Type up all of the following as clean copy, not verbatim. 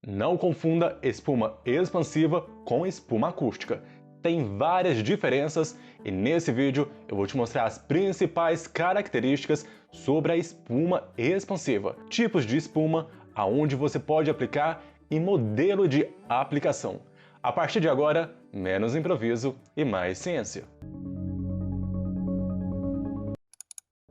Não confunda espuma expansiva com espuma acústica. Tem várias diferenças e nesse vídeo eu vou te mostrar as principais características sobre a espuma expansiva, tipos de espuma, aonde você pode aplicar e modelo de aplicação. A partir de agora, menos improviso e mais ciência.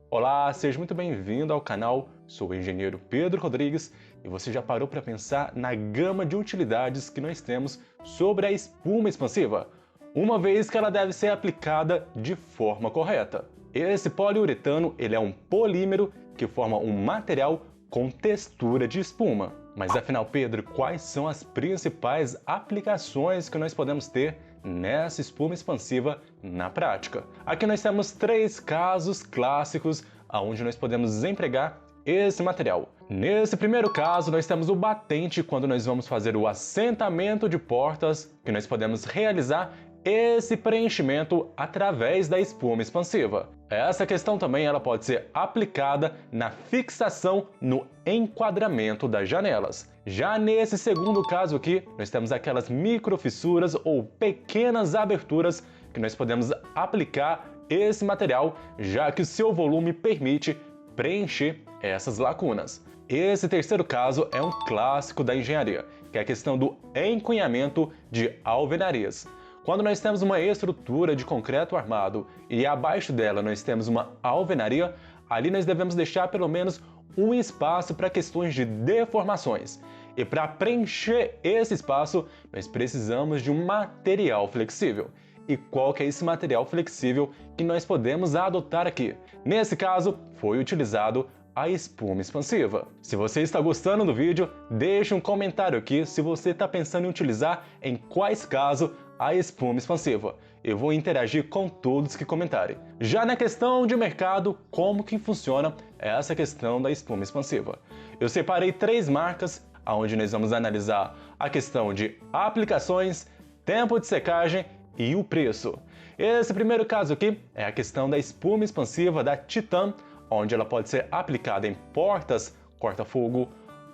Olá, seja muito bem-vindo ao canal. Sou o engenheiro Pedro Rodrigues e você já parou para pensar na gama de utilidades que nós temos sobre a espuma expansiva, uma vez que ela deve ser aplicada de forma correta. Esse poliuretano ele é um polímero que forma um material com textura de espuma. Mas afinal, Pedro, quais são as principais aplicações que nós podemos ter nessa espuma expansiva na prática? Aqui nós temos 3 casos clássicos onde nós podemos empregar esse material. Nesse primeiro caso, nós temos o batente, quando nós vamos fazer o assentamento de portas, que nós podemos realizar esse preenchimento através da espuma expansiva. Essa questão também ela pode ser aplicada na fixação no enquadramento das janelas. Já nesse segundo caso aqui, nós temos aquelas microfissuras ou pequenas aberturas que nós podemos aplicar esse material, já que o seu volume permite preencher essas lacunas. Esse terceiro caso é um clássico da engenharia, que é a questão do encunhamento de alvenarias. Quando nós temos uma estrutura de concreto armado e abaixo dela nós temos uma alvenaria, ali nós devemos deixar pelo menos um espaço para questões de deformações. E para preencher esse espaço, nós precisamos de um material flexível. E qual que é esse material flexível que nós podemos adotar aqui? Nesse caso, foi utilizado a espuma expansiva. Se você está gostando do vídeo, deixe um comentário aqui se você está pensando em utilizar em quais casos a espuma expansiva. Eu vou interagir com todos que comentarem. Já na questão de mercado, como que funciona essa questão da espuma expansiva? Eu separei 3 marcas, onde nós vamos analisar a questão de aplicações, tempo de secagem e o preço. Esse primeiro caso aqui é a questão da espuma expansiva da Titan, onde ela pode ser aplicada em portas, corta-fogo,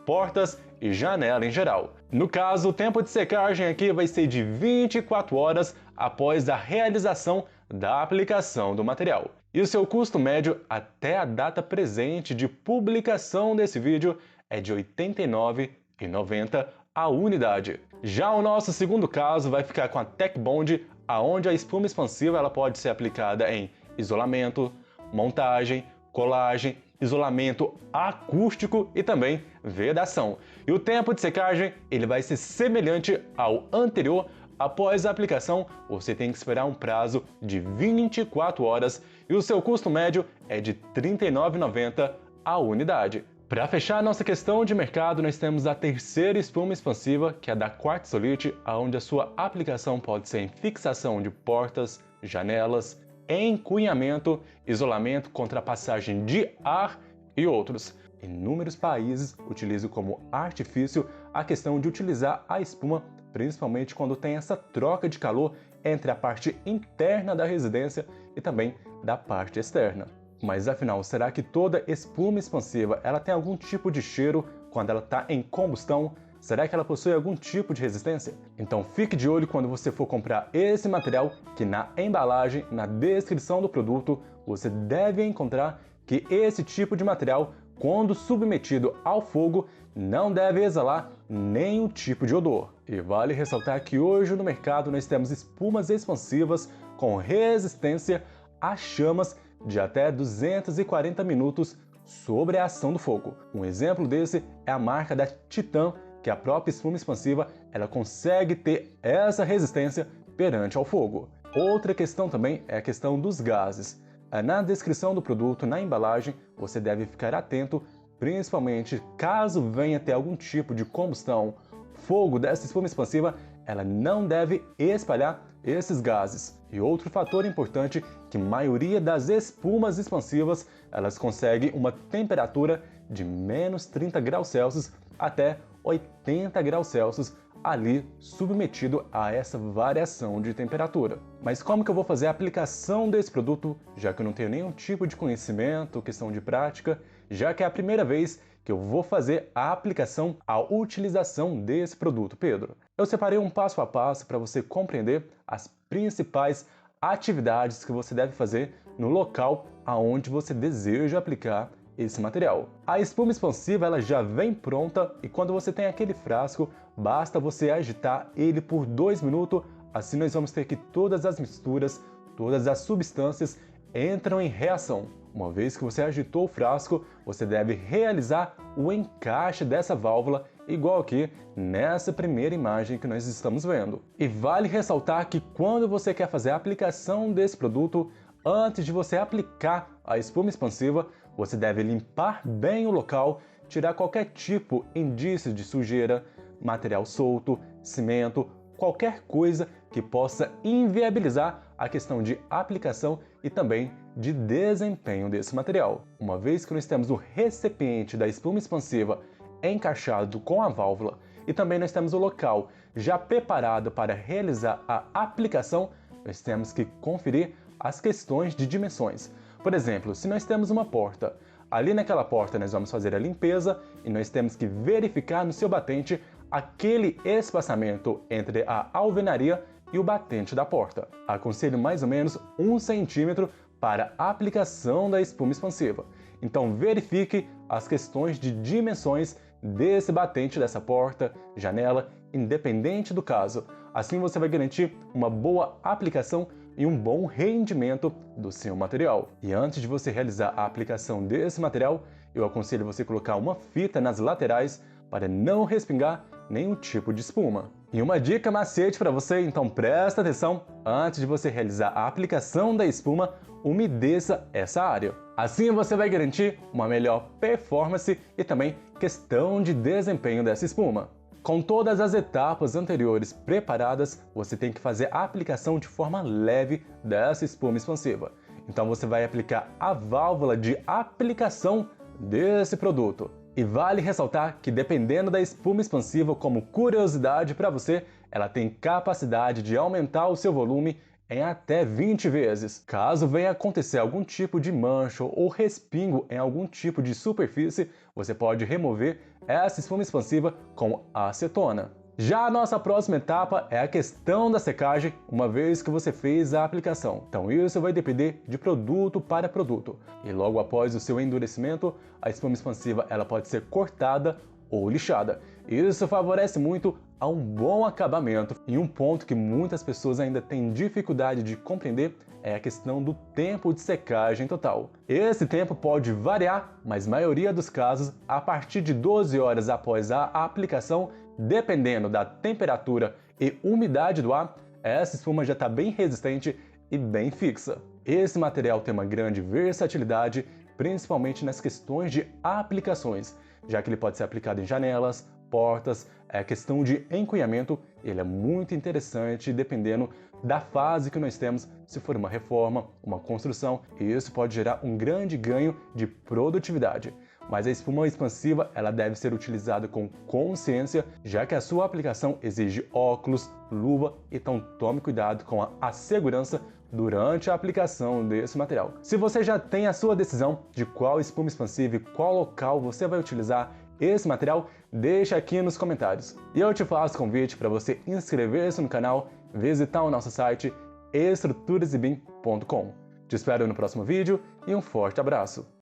portas e janela em geral. No caso, o tempo de secagem aqui vai ser de 24 horas após a realização da aplicação do material. E o seu custo médio até a data presente de publicação desse vídeo é de R$ 89,90 a unidade. Já o nosso segundo caso vai ficar com a Tecbond, onde a espuma expansiva ela pode ser aplicada em isolamento, montagem, colagem, isolamento acústico e também vedação. E o tempo de secagem ele vai ser semelhante ao anterior. Após a aplicação, você tem que esperar um prazo de 24 horas e o seu custo médio é de R$ 39,90 a unidade. Para fechar a nossa questão de mercado, nós temos a terceira espuma expansiva, que é da Quartzolite, onde a sua aplicação pode ser em fixação de portas, janelas, encunhamento, isolamento contra a passagem de ar e outros. Inúmeros países utilizam como artifício a questão de utilizar a espuma, principalmente quando tem essa troca de calor entre a parte interna da residência e também da parte externa. Mas afinal, será que toda espuma expansiva ela tem algum tipo de cheiro quando ela está em combustão? Será que ela possui algum tipo de resistência? Então fique de olho quando você for comprar esse material, que na embalagem, na descrição do produto, você deve encontrar que esse tipo de material, quando submetido ao fogo, não deve exalar nenhum tipo de odor. E vale ressaltar que hoje no mercado nós temos espumas expansivas com resistência a chamas de até 240 minutos sobre a ação do fogo. Um exemplo desse é a marca da Titan, que a própria espuma expansiva ela consegue ter essa resistência perante ao fogo. Outra questão também é a questão dos gases. Na descrição do produto, na embalagem, você deve ficar atento, principalmente caso venha ter algum tipo de combustão, fogo dessa espuma expansiva, ela não deve espalhar esses gases. E outro fator importante que a maioria das espumas expansivas, elas conseguem uma temperatura de menos 30 graus Celsius até 80 graus Celsius ali submetido a essa variação de temperatura. Mas como que eu vou fazer a aplicação desse produto, já que eu não tenho nenhum tipo de conhecimento, questão de prática, já que é a primeira vez que eu vou fazer a aplicação, a utilização desse produto, Pedro. Eu separei um passo a passo para você compreender as principais atividades que você deve fazer no local aonde você deseja aplicar esse material. A espuma expansiva ela já vem pronta e quando você tem aquele frasco, basta você agitar ele por 2 minutos, assim nós vamos ter que todas as misturas, todas as substâncias entram em reação. Uma vez que você agitou o frasco, você deve realizar o encaixe dessa válvula, igual aqui nessa primeira imagem que nós estamos vendo. E vale ressaltar que quando você quer fazer a aplicação desse produto, antes de você aplicar a espuma expansiva, você deve limpar bem o local, tirar qualquer tipo de indício de sujeira, material solto, cimento, qualquer coisa que possa inviabilizar a questão de aplicação e também de desempenho desse material. Uma vez que nós temos o recipiente da espuma expansiva encaixado com a válvula e também nós temos o local já preparado para realizar a aplicação, nós temos que conferir as questões de dimensões. Por exemplo, se nós temos uma porta, ali naquela porta nós vamos fazer a limpeza e nós temos que verificar no seu batente aquele espaçamento entre a alvenaria e o batente da porta. Aconselho mais ou menos 1 centímetro para a aplicação da espuma expansiva. Então verifique as questões de dimensões desse batente dessa porta, janela, independente do caso. Assim você vai garantir uma boa aplicação e um bom rendimento do seu material. E antes de você realizar a aplicação desse material, eu aconselho você colocar uma fita nas laterais para não respingar nenhum tipo de espuma. E uma dica macete para você, então presta atenção, antes de você realizar a aplicação da espuma, umedeça essa área. Assim você vai garantir uma melhor performance e também questão de desempenho dessa espuma. Com todas as etapas anteriores preparadas, você tem que fazer a aplicação de forma leve dessa espuma expansiva. Então você vai aplicar a válvula de aplicação desse produto. E vale ressaltar que dependendo da espuma expansiva, como curiosidade para você, ela tem capacidade de aumentar o seu volume em até 20 vezes. Caso venha acontecer algum tipo de mancha ou respingo em algum tipo de superfície, você pode remover essa espuma expansiva com acetona. Já a nossa próxima etapa é a questão da secagem, uma vez que você fez a aplicação. Então isso vai depender de produto para produto. E logo após o seu endurecimento, a espuma expansiva ela pode ser cortada ou lixada. Isso favorece muito a um bom acabamento. E um ponto que muitas pessoas ainda têm dificuldade de compreender é a questão do tempo de secagem total. Esse tempo pode variar, mas na maioria dos casos, a partir de 12 horas após a aplicação, dependendo da temperatura e umidade do ar, essa espuma já está bem resistente e bem fixa. Esse material tem uma grande versatilidade, principalmente nas questões de aplicações, já que ele pode ser aplicado em janelas, portas, questão de encunhamento, ele é muito interessante dependendo da fase que nós temos, se for uma reforma, uma construção, e isso pode gerar um grande ganho de produtividade. Mas a espuma expansiva ela deve ser utilizada com consciência, já que a sua aplicação exige óculos, luva, então tome cuidado com a segurança durante a aplicação desse material. Se você já tem a sua decisão de qual espuma expansiva e qual local você vai utilizar esse material, deixa aqui nos comentários. E eu te faço convite para você inscrever-se no canal, visitar o nosso site estruturasebim.com. Te espero no próximo vídeo e um forte abraço!